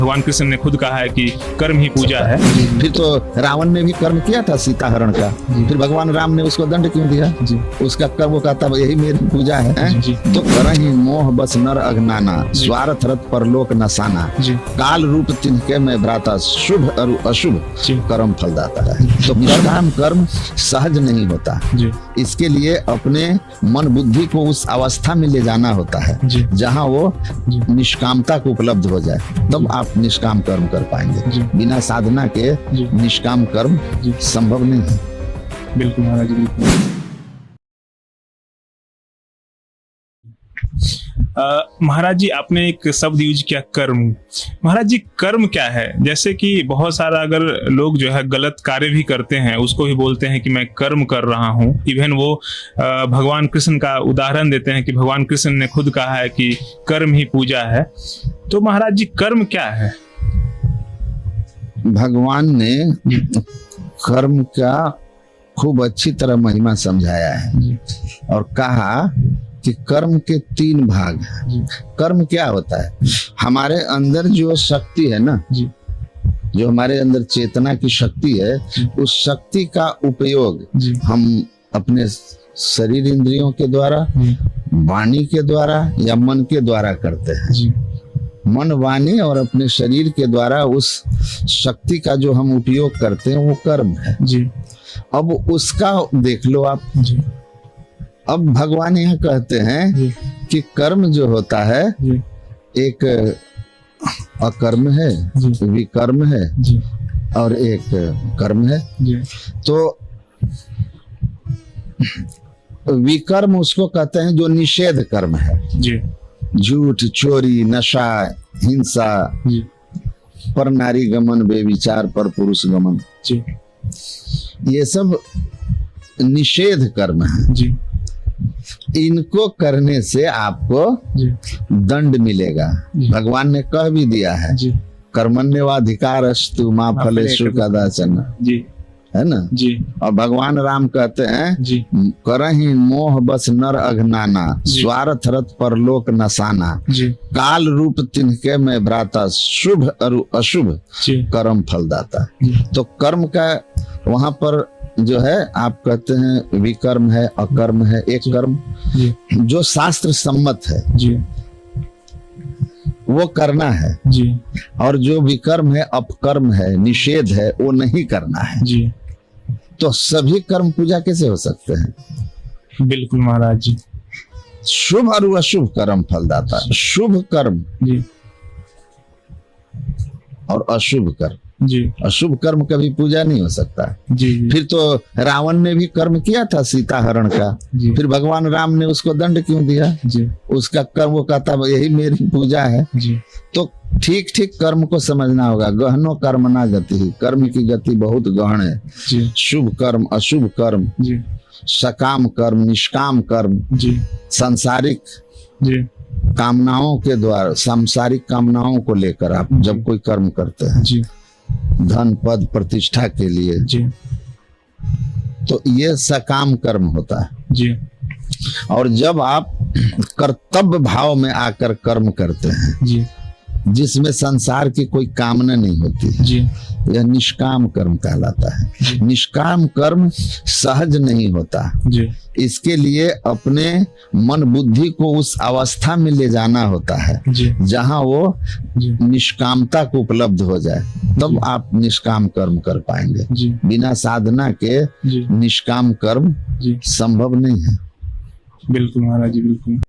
भगवान कृष्ण ने खुद कहा है कि कर्म ही पूजा है। फिर तो रावण ने भी कर्म किया था सीता हरण का, फिर भगवान राम ने उसको दंड क्यों दिया? उसका कर्म, वो कहता यही मेरी पूजा है। तो करहि मोह बस नर अज्ञाना, स्वार्थ रत परलोक नसाना, काल रूप तिनके में भ्राता, शुभ और अशुभ कर्म फलदाता है। तो निष्काम कर्म सहज नहीं होता, इसके लिए अपने मन बुद्धि को उस अवस्था में ले जाना होता है जहाँ वो निष्कामता को उपलब्ध हो जाए, तब आप निष्काम कर्म कर पाएंगे। बिना साधना के निष्काम कर्म संभव नहीं है। बिल्कुल महाराज जी, बिल्कुल। महाराज जी, आपने एक शब्द यूज किया कर्म। महाराज जी, कर्म क्या है? जैसे कि बहुत सारा अगर लोग जो है गलत कार्य भी करते हैं, उसको भी बोलते हैं कि मैं कर्म कर रहा हूँ। इवन वो भगवान कृष्ण का उदाहरण देते हैं कि भगवान कृष्ण ने खुद कहा है कि कर्म ही पूजा है। तो महाराज जी, कर्म क्या है? भगवान ने कर्म का खूब अच्छी तरह महिमा समझाया है और कहा कि कर्म के 3 भाग हैं। कर्म क्या होता है? हमारे अंदर जो शक्ति है ना, जो हमारे अंदर चेतना की शक्ति है, उस शक्ति का उपयोग हम अपने शरीर इंद्रियों के द्वारा, वाणी के द्वारा या मन के द्वारा करते हैं। मन, वाणी और अपने शरीर के द्वारा उस शक्ति का जो हम उपयोग करते हैं वो कर्म है। अब उसका देख लो आप। अब भगवान यहाँ कहते हैं कि कर्म जो होता है एक अकर्म है, विकर्म है और एक कर्म है। तो विकर्म उसको कहते हैं जो निषेध कर्म है, झूठ, चोरी, नशा, हिंसा, पर नारी गमन, बेविचार, पर पुरुष गमन, ये सब निषेध कर्म है। इनको करने से आपको दंड मिलेगा। भगवान ने कह भी दिया है, कर्मण्यवाधिकारस्तु मा फलेषु कदाचन, है ना जी। और भगवान राम कहते हैं, करहि मोह बस नर अज्ञाना, स्वार्थ रत परलोक नसाना, काल रूप तिनके में भ्राता, शुभ और अशुभ कर्म फलदाता। तो कर्म का वहां पर जो है आप कहते हैं विकर्म है, अकर्म है, एक कर्म जो शास्त्र सम्मत है वो करना है, और जो विकर्म है, अपकर्म है, निषेध है, वो नहीं करना है। तो सभी कर्म पूजा कैसे हो सकते हैं? बिल्कुल महाराज जी। शुभ और अशुभ कर्म फलदाता। शुभ कर्म और अशुभ कर्म, अशुभ कर्म कभी पूजा नहीं हो सकता। फिर तो रावण ने भी कर्म किया था सीता हरण का, फिर भगवान राम ने उसको दंड क्यों दिया? उसका कर्म, वो कहता यही मेरी पूजा है। तो ठीक ठीक कर्म को समझना होगा। गहनो कर्म ना गति, कर्म की गति बहुत गहन है। शुभ कर्म, अशुभ कर्म, सकाम कर्म, निष्काम कर्म, सांसारिक कामनाओं के द्वारा, सांसारिक कामनाओं को लेकर आप जब कोई कर्म करते हैं, धन, पद, प्रतिष्ठा के लिए, तो ये सकाम कर्म होता है। और जब आप कर्तव्य भाव में आकर कर्म करते हैं, जिसमें संसार की कोई कामना नहीं होती, यह निष्काम कर्म कहलाता है। निष्काम कर्म सहज नहीं होता, इसके लिए अपने मन बुद्धि को उस अवस्था में ले जाना होता है जहाँ वो निष्कामता को उपलब्ध हो जाए, तब आप निष्काम कर्म कर पाएंगे। बिना साधना के निष्काम कर्म संभव नहीं है। बिल्कुल महाराज जी, बिल्कुल।